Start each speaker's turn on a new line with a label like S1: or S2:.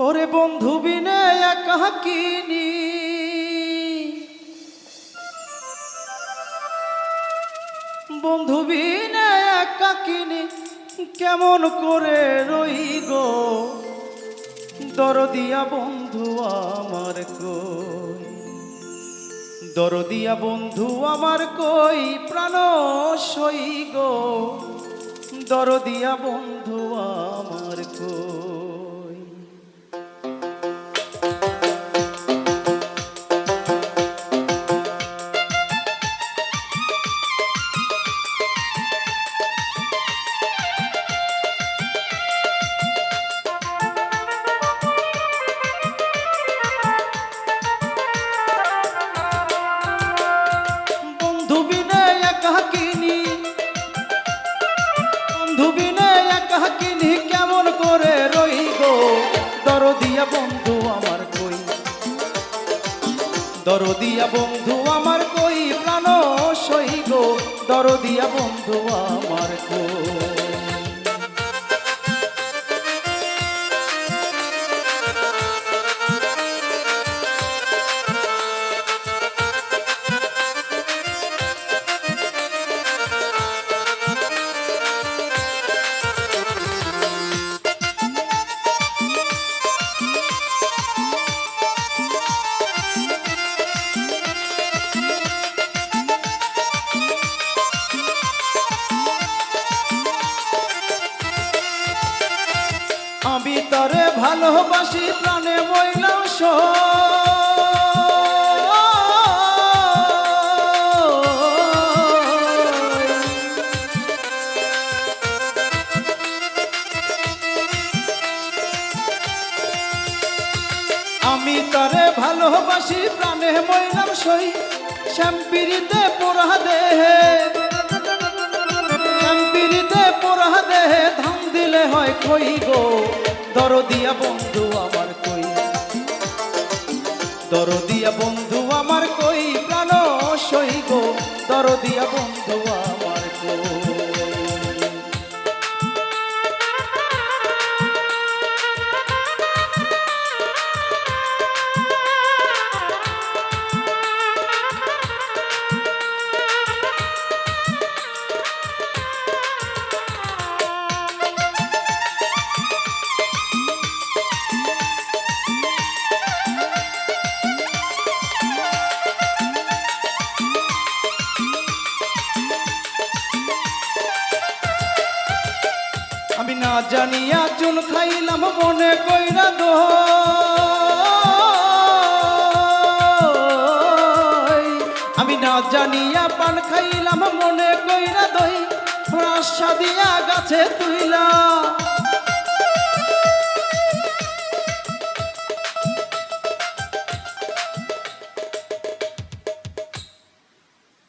S1: ওরে বন্ধু বিনে একাকিনী বন্ধু বিনে একাকিনী কেমন করে রই গো দরদিয়া বন্ধু আমার কই দরদিয়া বন্ধু আমার কই প্রাণ সই গো দরদিয়া বন্ধু আমার কই কেমন করে রই গো দরদিয়া বন্ধু আমার কই দরদিয়া বন্ধু আমার কই প্রাণ সই গো দরদিয়া বন্ধু আমার কই আমি তরে ভালোবাসি প্রাণে মইলাম আমি তরে ভালোবাসি প্রাণে মইলাম সই শ্যামপিরিতে পোড়া দেহে শ্যামপিরিতে পোড়া দেহে ধান দিলে হয় কই গো দরদিয়া বন্ধু আমার কই দরদিয়া বন্ধু আমার কই প্রাণ সই গো দরদিয়া বন্ধু আমার কই আমি না জানিয়া চুন খাইলাম মনে কইরা দই আমি না জানিয়া পান খাইলাম মনে কইরা দই রাস্তা দিয়া গাছে তুইলা